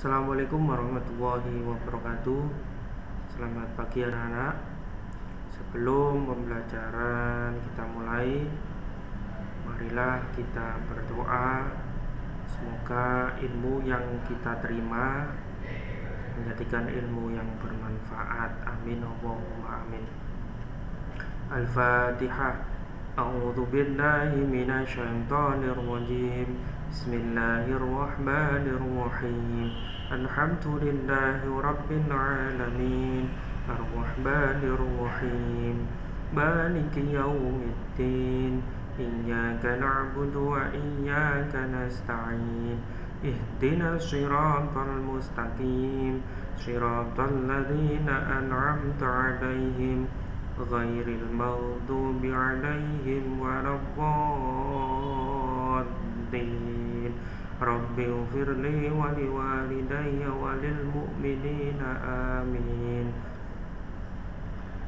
Assalamualaikum warahmatullahi wabarakatuh. Selamat pagi anak-anak. Sebelum pembelajaran kita mulai, marilah kita berdoa. Semoga ilmu yang kita terima menjadikan ilmu yang bermanfaat. Amin Allahumma amin. Al-Fatihah. A'udzu billahi minasyaitonir rajim. Bismillahirrahmanirrahim. Alhamdulillahi rabbil alamin. Ar-Rahmanir Rahim. Maliki yaumiddin. Iyyaka na'budu wa iyyaka nasta'in. Ihdinas siratal mustaqim. Siratal ladzina an'amta 'alaihim ghairil maghdubi 'alaihim waladdallin. Rabbi ighfirli wa liwalidayya wa lil mu'minina amin.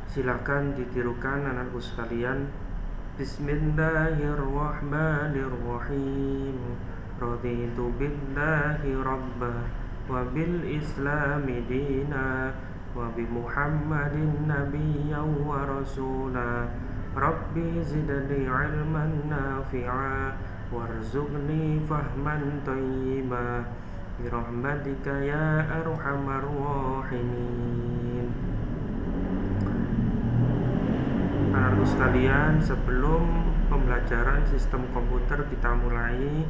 Silakan ditirukan anakku sekalian. Bismillahirrahmanirrahim. Raditu billahi rabbah wa bil islami dina wa bi Muhammadin nabiyyan wa rasula. Rabbi zidni ilman nafi'a warzuqni fahman thayyiba bi rahmatika ya arhamar rahimin. Anak-anakku sekalian, sebelum pembelajaran sistem komputer kita mulai,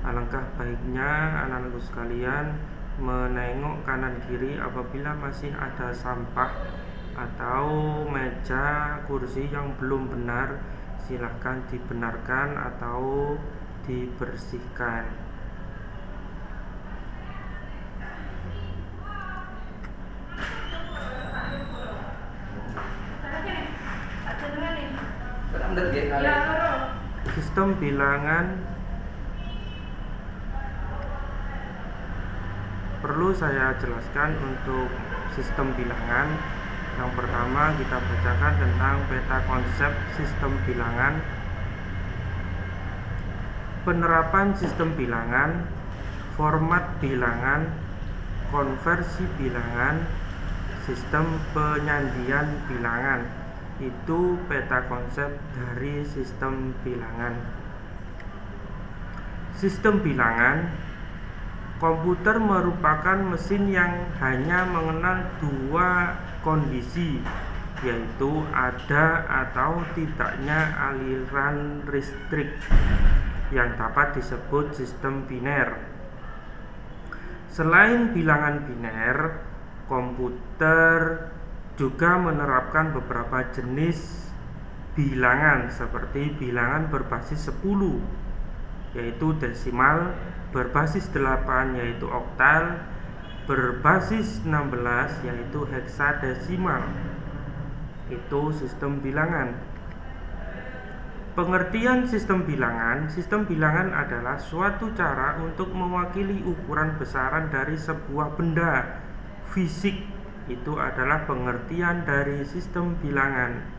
alangkah baiknya anak-anakku sekalian menengok kanan kiri apabila masih ada sampah atau meja, kursi yang belum benar. Silahkan dibenarkan atau dibersihkan. Sistem bilangan perlu saya jelaskan. Untuk sistem bilangan, yang pertama kita bacakan tentang peta konsep sistem bilangan. Penerapan sistem bilangan, format bilangan, konversi bilangan, sistem penyandian bilangan. Itu peta konsep dari sistem bilangan. Sistem bilangan, komputer merupakan mesin yang hanya mengenal dua kondisi, yaitu ada atau tidaknya aliran listrik, yang dapat disebut sistem biner. Selain bilangan biner, komputer juga menerapkan beberapa jenis bilangan seperti bilangan berbasis 10 yaitu desimal, berbasis 8 yaitu oktal, berbasis 16 yaitu heksadesimal. Itu sistem bilangan. Pengertian sistem bilangan adalah suatu cara untuk mewakili ukuran besaran dari sebuah benda fisik. Itu adalah pengertian dari sistem bilangan.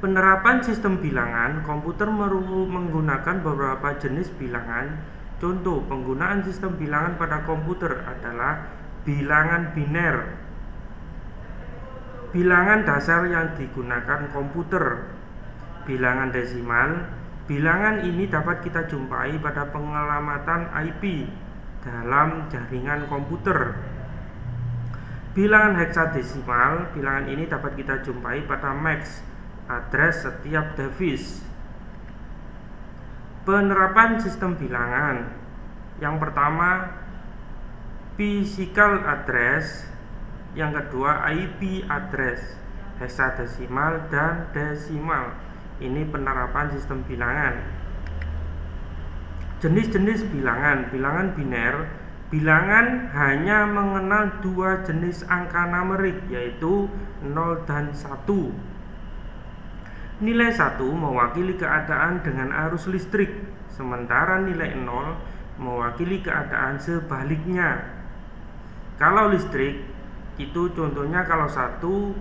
Penerapan sistem bilangan, komputer menggunakan beberapa jenis bilangan. Contoh penggunaan sistem bilangan pada komputer adalah bilangan biner, bilangan dasar yang digunakan komputer, bilangan desimal. Bilangan ini dapat kita jumpai pada pengelamatan IP dalam jaringan komputer. Bilangan heksadesimal, bilangan ini dapat kita jumpai pada MAC, address setiap device. Penerapan sistem bilangan, yang pertama physical address, yang kedua IP address, heksadesimal dan desimal. Ini penerapan sistem bilangan. Jenis-jenis bilangan, bilangan biner, bilangan hanya mengenal dua jenis angka numerik, yaitu 0 dan 1. Nilai 1 mewakili keadaan dengan arus listrik, sementara nilai 0 mewakili keadaan sebaliknya. Kalau listrik, itu contohnya kalau 1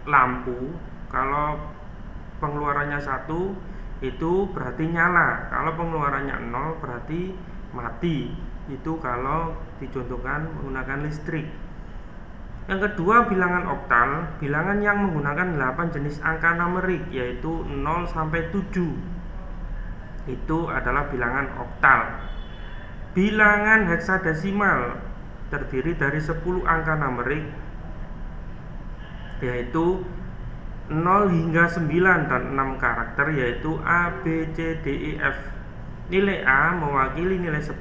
lampu, kalau pengeluarannya 1 itu berarti nyala, kalau pengeluarannya 0 berarti mati. Itu kalau dicontohkan menggunakan listrik. Yang kedua, bilangan oktal, bilangan yang menggunakan 8 jenis angka numerik, yaitu 0 sampai 7. Itu adalah bilangan oktal. Bilangan heksadesimal terdiri dari 10 angka numerik, yaitu 0 hingga 9 dan 6 karakter, yaitu A, B, C, D, E, F. Nilai A mewakili nilai 10,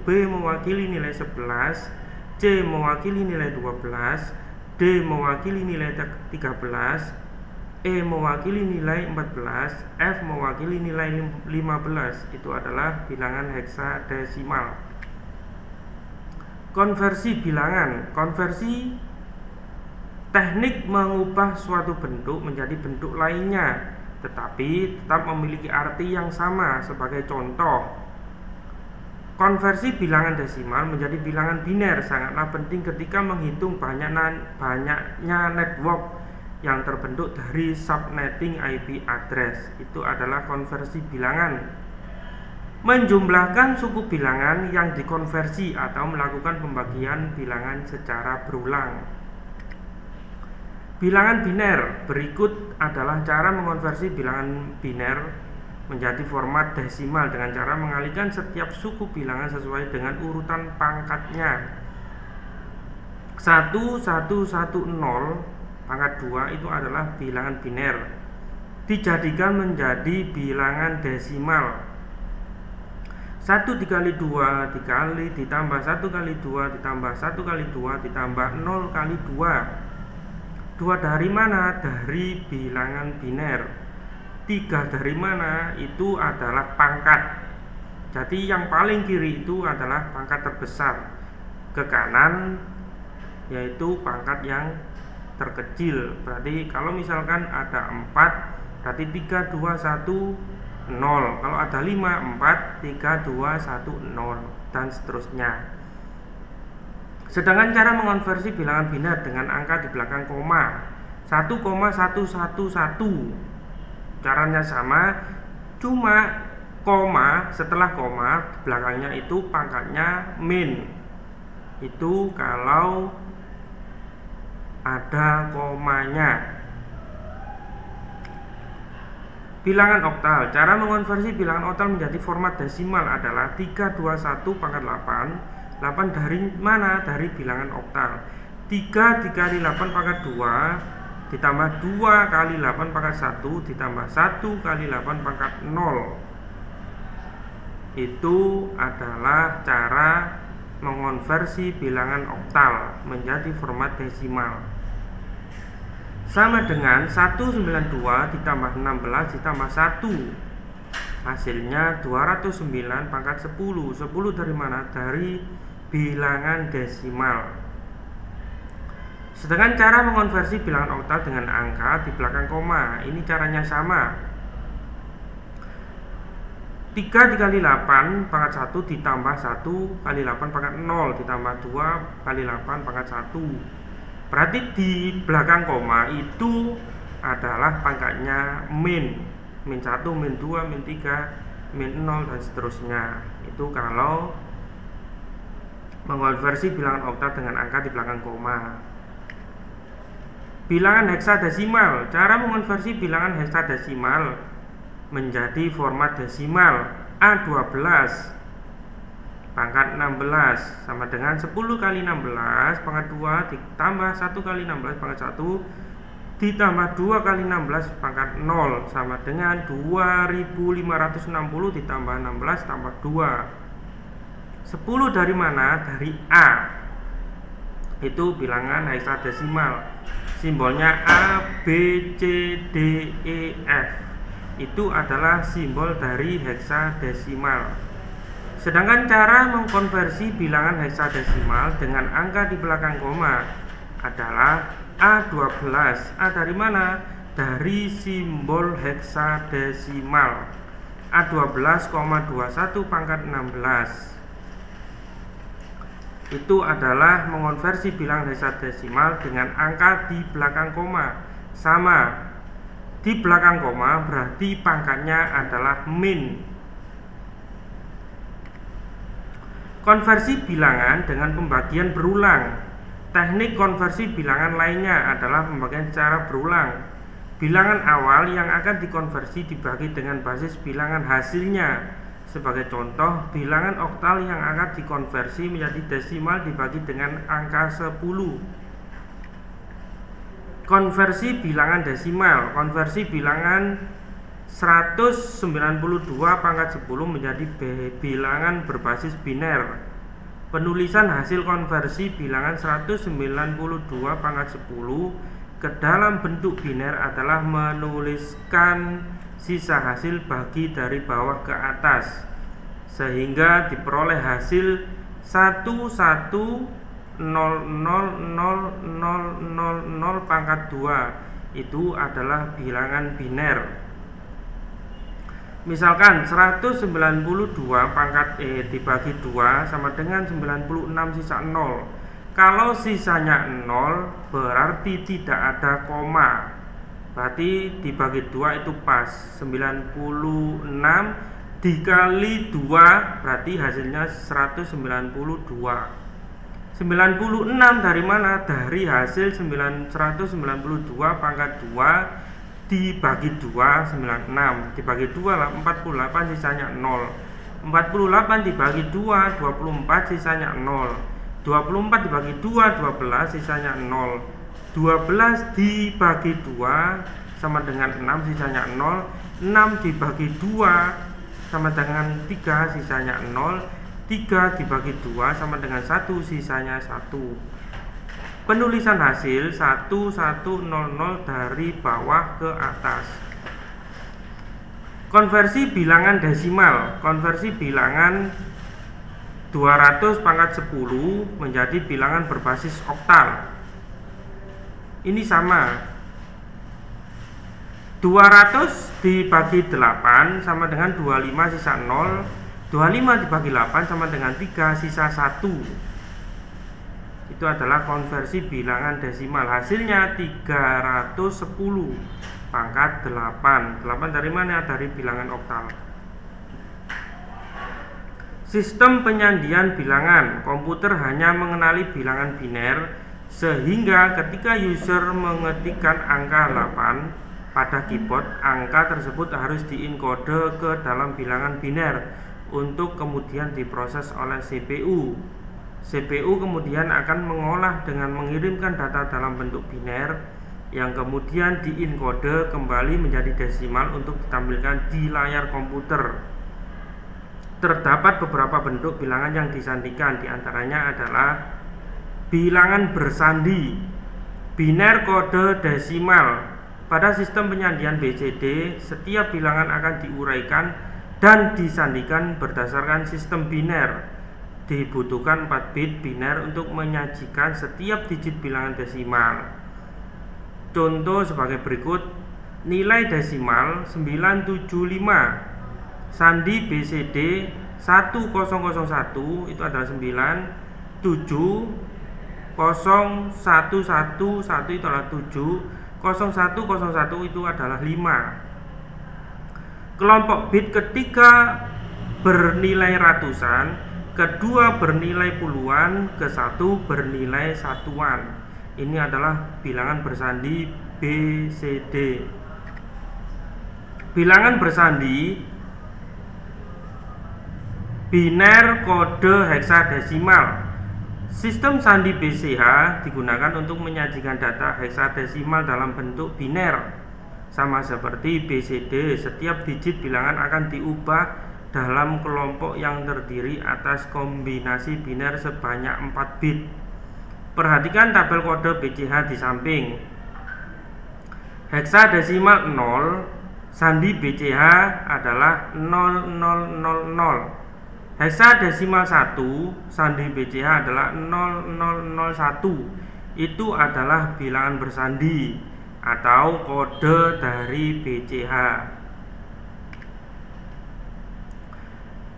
B mewakili nilai 11, C mewakili nilai 12, D mewakili nilai 13, E mewakili nilai 14, F mewakili nilai 15. Itu adalah bilangan heksadesimal. Konversi bilangan. Konversi teknik mengubah suatu bentuk menjadi bentuk lainnya, tetapi tetap memiliki arti yang sama. Sebagai contoh, konversi bilangan desimal menjadi bilangan biner sangatlah penting ketika menghitung banyaknya network yang terbentuk dari subnetting IP address. Itu adalah konversi bilangan. Menjumlahkan suku bilangan yang dikonversi atau melakukan pembagian bilangan secara berulang. Bilangan biner. Berikut adalah cara mengonversi bilangan biner menjadi format desimal dengan cara mengalihkan setiap suku bilangan sesuai dengan urutan pangkatnya. 1110 pangkat 2 itu adalah bilangan biner, dijadikan menjadi bilangan desimal. 1 dikali 2 dikali ditambah 1 kali 2 ditambah 1 kali 2 ditambah 0 kali 2. 2 dari mana? Dari bilangan biner. 3 dari mana? Itu adalah pangkat. Jadi yang paling kiri itu adalah pangkat terbesar, ke kanan yaitu pangkat yang terkecil. Berarti kalau misalkan ada 4, berarti 3, 2, 1, 0. Kalau ada 5, 4, 3, 2, 1, 0, dan seterusnya. Sedangkan cara mengonversi bilangan biner dengan angka di belakang koma, 1,111. Caranya sama, cuma koma, setelah koma belakangnya itu pangkatnya min. Itu kalau ada komanya. Bilangan oktal. Cara mengonversi bilangan oktal menjadi format desimal adalah 321 pangkat 8. 8 dari mana? Dari bilangan oktal. 3 dikali 8 pangkat 2 ditambah 2 kali 8 pangkat 1 ditambah 1 kali 8 pangkat 0. Itu adalah cara mengonversi bilangan oktal menjadi format desimal. Sama dengan 192 ditambah 16 ditambah 1. Hasilnya 209 pangkat 10. 10 dari mana? Dari bilangan desimal. Sedangkan cara mengonversi bilangan oktal dengan angka di belakang koma, ini caranya sama. 3 dikali 8 pangkat 1 ditambah 1 kali 8 pangkat 0 ditambah 2 kali 8 pangkat 1. Berarti di belakang koma itu adalah pangkatnya min 1, min 2, min 3, min 0, dan seterusnya. Itu kalau mengonversi bilangan oktal dengan angka di belakang koma. Bilangan heksadesimal. Cara mengonversi bilangan heksadesimal menjadi format desimal. A12 pangkat 16 sama dengan 10 kali 16 pangkat 2 ditambah 1 kali 16 pangkat 1 ditambah 2 kali 16 pangkat 0 sama dengan 2560 ditambah 16 tambah 2. 10 dari mana? Dari A. Itu bilangan heksadesimal. Simbolnya A, B, C, D, E, F. Itu adalah simbol dari heksadesimal. Sedangkan cara mengkonversi bilangan heksadesimal dengan angka di belakang koma adalah A12. A dari mana? Dari simbol heksadesimal. A12,21 pangkat 16. Itu adalah mengonversi bilangan heksadesimal dengan angka di belakang koma. Sama. Di belakang koma berarti pangkatnya adalah min. Konversi bilangan dengan pembagian berulang. Teknik konversi bilangan lainnya adalah pembagian secara berulang. Bilangan awal yang akan dikonversi dibagi dengan basis bilangan hasilnya. Sebagai contoh, bilangan oktal yang akan dikonversi menjadi desimal dibagi dengan angka 10. Konversi bilangan desimal. Konversi bilangan 192 pangkat 10 menjadi bilangan berbasis biner. Penulisan hasil konversi bilangan 192 pangkat 10 ke dalam bentuk biner adalah menuliskan sisa hasil bagi dari bawah ke atas, sehingga diperoleh hasil 1100000 pangkat 2. Itu adalah bilangan biner. Misalkan 192 pangkat dibagi 2 sama dengan 96 sisa 0. Kalau sisanya 0 berarti tidak ada koma. Berarti dibagi 2 itu pas. 96 dikali 2 berarti hasilnya 192. 96 dari mana? Dari hasil 192 pangkat 2 dibagi 2, 96 dibagi 2 lah 48 sisanya 0. 48 dibagi 2, 24 sisanya 0. 24 dibagi 2, 12 sisanya 0. 12 dibagi 2 sama dengan 6 sisanya 0. 6 dibagi 2 sama dengan 3 sisanya 0. 3 dibagi 2 sama dengan 1 sisanya 1. Penulisan hasil 1100 dari bawah ke atas. Konversi bilangan desimal. Konversi bilangan 200 pangkat 10 menjadi bilangan berbasis oktal. Ini sama. 200 dibagi 8 sama dengan 25 sisa 0. 25 dibagi 8 sama dengan 3 sisa 1. Itu adalah konversi bilangan desimal. Hasilnya 310 pangkat 8. 8 dari mana? Dari bilangan oktal. Sistem penyandian bilangan. Komputer hanya mengenali bilangan biner, sehingga ketika user mengetikkan angka 8 pada keyboard, angka tersebut harus dienkode ke dalam bilangan biner untuk kemudian diproses oleh CPU. CPU kemudian akan mengolah dengan mengirimkan data dalam bentuk biner yang kemudian dienkode kembali menjadi desimal untuk ditampilkan di layar komputer. Terdapat beberapa bentuk bilangan yang disandikan, diantaranya adalah bilangan bersandi, biner kode desimal. Pada sistem penyandian BCD, setiap bilangan akan diuraikan dan disandikan berdasarkan sistem biner. Dibutuhkan 4 bit biner untuk menyajikan setiap digit bilangan desimal. Contoh sebagai berikut. Nilai desimal 975. Sandi BCD 1001 itu adalah 9. 7 0111 itu adalah 7. 0101 itu adalah 5. Kelompok bit ketiga bernilai ratusan, kedua bernilai puluhan, ke satu bernilai satuan. Ini adalah bilangan bersandi BCD. Bilangan bersandi biner kode heksadesimal. Sistem sandi BCH digunakan untuk menyajikan data heksadesimal dalam bentuk biner. Sama seperti BCD, setiap digit bilangan akan diubah dalam kelompok yang terdiri atas kombinasi biner sebanyak 4 bit. Perhatikan tabel kode BCH di samping. Heksadesimal 0, sandi BCH adalah 0000. Heksadesimal 1, sandi BCH adalah 0001. Itu adalah bilangan bersandi atau kode dari BCH.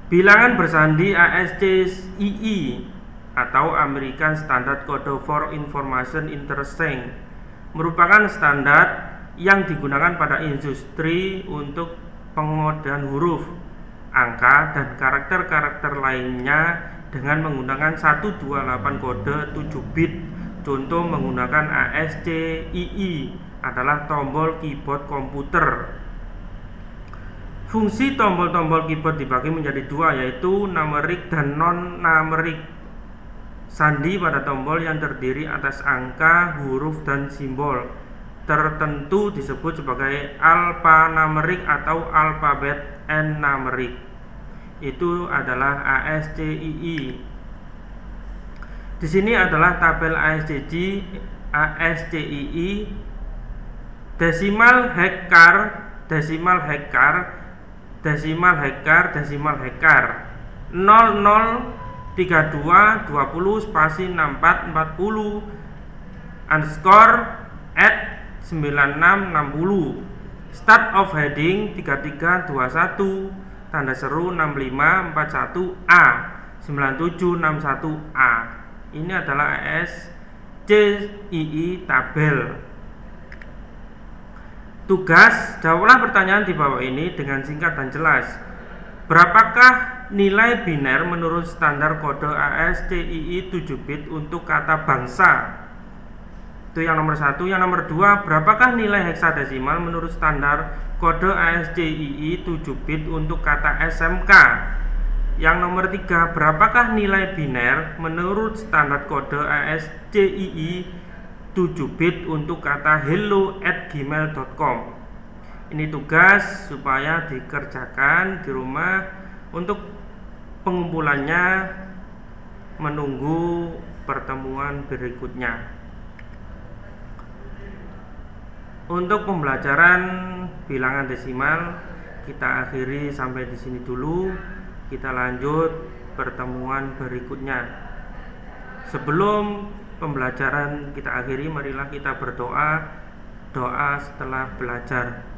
Bilangan bersandi ASCII atau American Standard Code for Information Interchange merupakan standar yang digunakan pada industri untuk pengodean huruf. angka dan karakter-karakter lainnya dengan menggunakan 128 kode 7 bit. Contoh menggunakan ASCII adalah tombol keyboard komputer. Fungsi tombol-tombol keyboard dibagi menjadi dua, yaitu numeric dan non-numeric. Sandi pada tombol yang terdiri atas angka, huruf, dan simbol tertentu disebut sebagai alphanumeric atau alphabet n-numeric. Itu adalah ASCII. Di sini adalah tabel ASCII, desimal hektar, desimal hektar, desimal hektar, desimal hektar, 00 32 20 spasi 64 40 underscore at 9660. Start of heading 3321 tanda seru 6541A 9761A. Ini adalah ASCII tabel. Tugas, jawablah pertanyaan di bawah ini dengan singkat dan jelas. Berapakah nilai biner menurut standar kode ASCII 7 bit untuk kata bangsa? Itu yang nomor 1. Yang nomor 2, berapakah nilai heksadesimal menurut standar kode ASCII 7 bit untuk kata SMK? Yang nomor 3, berapakah nilai biner menurut standar kode ASCII 7 bit untuk kata hello@gmail.com? Ini tugas supaya dikerjakan di rumah. Untuk pengumpulannya menunggu pertemuan berikutnya. Untuk pembelajaran bilangan desimal kita akhiri sampai di sini dulu. Kita lanjut pertemuan berikutnya. Sebelum pembelajaran kita akhiri, marilah kita berdoa. Doa setelah belajar.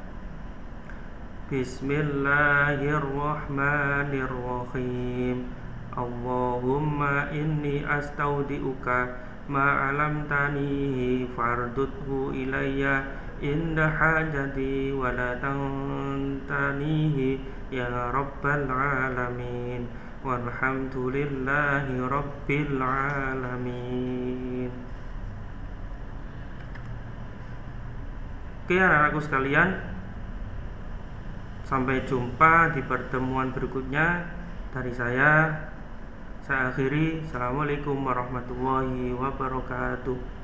Bismillahirrahmanirrahim. Allahumma inni astaudi'uka ma'alamtani farduthu ilayya inda hajati wa la tantanihi ya rabbal alamin walhamdulillahi rabbil alamin. Oke anak-anakku sekalian, sampai jumpa di pertemuan berikutnya. Dari saya akhiri. Assalamualaikum warahmatullahi wabarakatuh.